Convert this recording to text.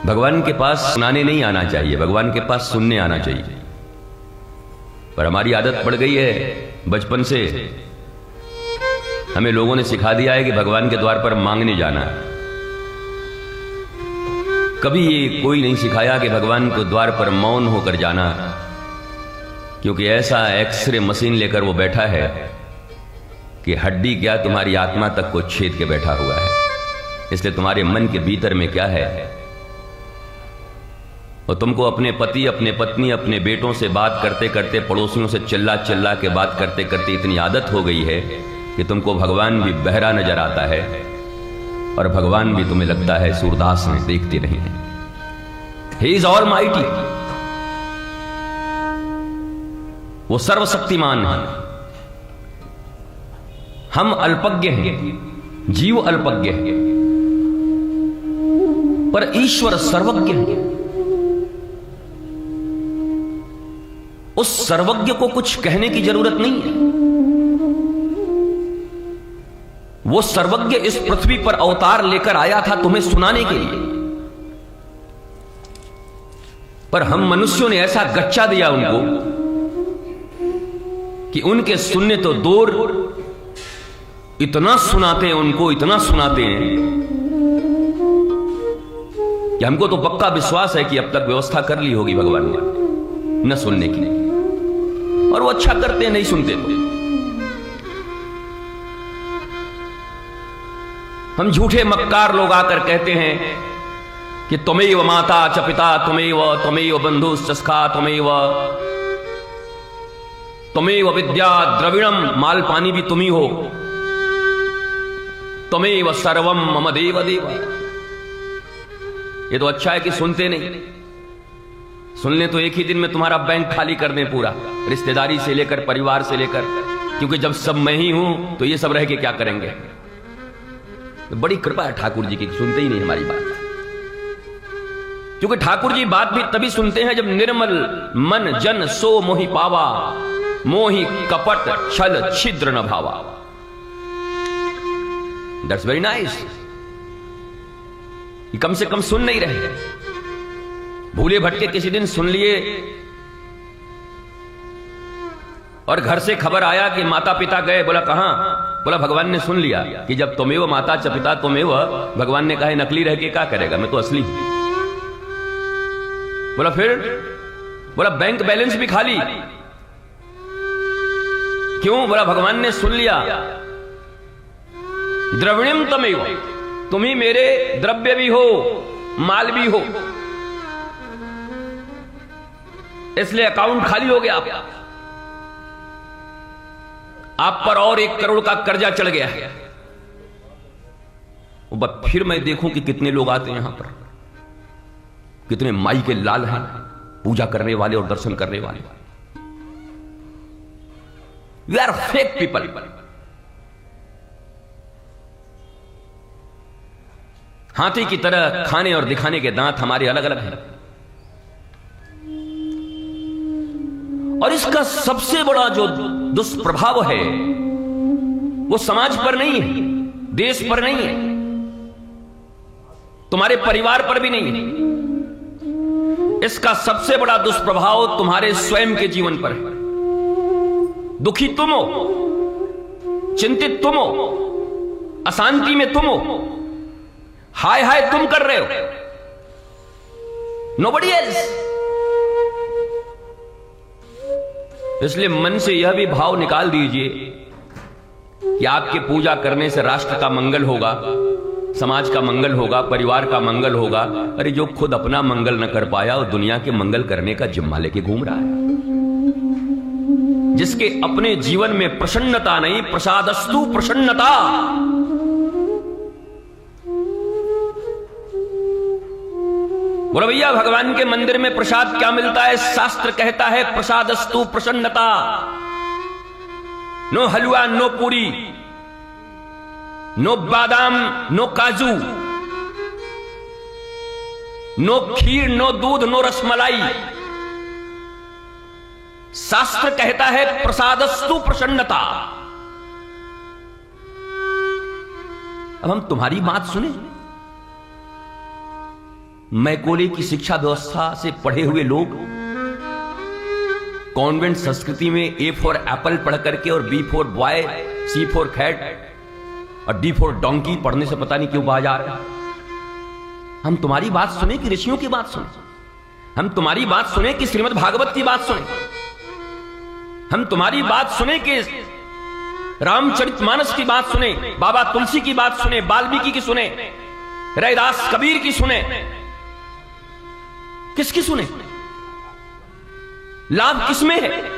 भगवान के पास सुनाने नहीं आना चाहिए, भगवान के पास सुनने आना चाहिए। पर हमारी आदत पड़ गई है बचपन से, हमें लोगों ने सिखा दिया है कि भगवान के द्वार पर मांगने जाना है। कभी ये कोई नहीं सिखाया कि भगवान के द्वार पर मौन होकर जाना, क्योंकि ऐसा एक्सरे मशीन लेकर वो बैठा है कि हड्डी क्या तुम्हारी आत्मा तक को छेद के बैठा हुआ है। इसलिए तुम्हारे मन के भीतर में क्या है, और तुमको अपने पति, अपने पत्नी, अपने बेटों से बात करते करते, पड़ोसियों से चिल्ला चिल्ला के बात करते करते इतनी आदत हो गई है कि तुमको भगवान भी बहरा नजर आता है और भगवान भी तुम्हें लगता है सूरदास में देखते नहीं है। ही इज ऑलमाइटी, वो सर्वशक्तिमान है। हम अल्पज्ञ हैं, जीव अल्पज्ञ है, पर ईश्वर सर्वज्ञ है। उस सर्वज्ञ को कुछ कहने की जरूरत नहीं है। वो सर्वज्ञ इस पृथ्वी पर अवतार लेकर आया था तुम्हें सुनाने के लिए, पर हम मनुष्यों ने ऐसा गच्चा दिया उनको कि उनके सुनने तो दूर, इतना सुनाते हैं उनको, इतना सुनाते हैं कि हमको तो पक्का विश्वास है कि अब तक व्यवस्था कर ली होगी भगवान ने न सुनने की, और वो अच्छा करते हैं नहीं सुनते तो। हम झूठे मक्कार लोग आकर कहते हैं कि त्वमेव माता च पिता त्वमेव बंधुश्च सखा त्वमेव विद्या द्रविणम, माल पानी भी तुम ही हो, त्वमेव सर्वम मम देव देव। ये तो अच्छा है कि सुनते नहीं। सुन ले तो एक ही दिन में तुम्हारा बैंक खाली कर दें पूरा, रिश्तेदारी से लेकर परिवार से लेकर, क्योंकि जब सब मैं ही हूं तो ये सब रह के क्या करेंगे। तो बड़ी कृपा है ठाकुर जी की, सुनते ही नहीं हमारी बात, क्योंकि ठाकुर जी बात भी तभी सुनते हैं जब निर्मल मन जन सो मोहि पावा, मोहि कपट छल छिद्र न भावा। That's very nice. कम से कम सुन नहीं रहे, भूले भटके किसी दिन सुन लिए और घर से खबर आया कि माता पिता गए, बोला कहां, बोला भगवान ने सुन लिया कि जब तुमेव माता च पिता तुमेव, भगवान ने कहा नकली रह के क्या करेगा, मैं तो असली हूं। बोला फिर, बोला बैंक बैलेंस भी खाली, क्यों, बोला भगवान ने सुन लिया। द्रविणम तमेव, तुम ही मेरे द्रव्य भी हो, माल भी हो, इसलिए अकाउंट खाली हो गया। आप पर और 1 करोड़ का कर्जा चढ़ गया है। फिर मैं देखूं कि कितने लोग आते हैं यहां पर, कितने माई के लाल हैं, पूजा करने वाले और दर्शन करने वाले। We are fake people. हाथी की तरह खाने और दिखाने के दांत हमारे अलग अलग हैं, और इसका सबसे बड़ा जो दुष्प्रभाव है वो समाज पर नहीं है, देश पर नहीं है, तुम्हारे परिवार पर भी नहीं है। इसका सबसे बड़ा दुष्प्रभाव तुम्हारे स्वयं के जीवन पर है। दुखी तुम हो, चिंतित तुम हो, अशांति में तुम हो, हाय हाय तुम कर रहे हो, नोबडी एल्स। इसलिए मन से यह भी भाव निकाल दीजिए कि आपके पूजा करने से राष्ट्र का मंगल होगा, समाज का मंगल होगा, परिवार का मंगल होगा। अरे जो खुद अपना मंगल न कर पाया और दुनिया के मंगल करने का जिम्मा लेके घूम रहा है, जिसके अपने जीवन में प्रसन्नता नहीं, प्रसादस्तु प्रसन्नता। बोलो भैया भगवान के मंदिर में प्रसाद क्या मिलता है, शास्त्र कहता है प्रसादस्तु प्रसन्नता। नो हलवा, नो पूरी, नो बादाम, नो काजू, नो खीर, नो दूध, नो रसमलाई। शास्त्र कहता है प्रसादस्तु प्रसन्नता। अब हम तुम्हारी बात सुने, मैकोले की शिक्षा व्यवस्था से पढ़े हुए लोग कॉन्वेंट संस्कृति में ए फॉर एप्पल पढ़ करके और B for boy, C for cat और डी फॉर डोंकी पढ़ने से पता नहीं क्यों बाज आ रहा है। हम तुम्हारी बात सुने कि ऋषियों की बात सुने? हम तुम्हारी बात सुने कि श्रीमद् भागवत की बात सुने? हम तुम्हारी बात सुने कि रामचरितमानस की बात सुने, बाबा तुलसी की बात सुने, वाल्मीकि की सुने, रैदास कबीर की सुने? किसकी सुने? लाभ किसमें है?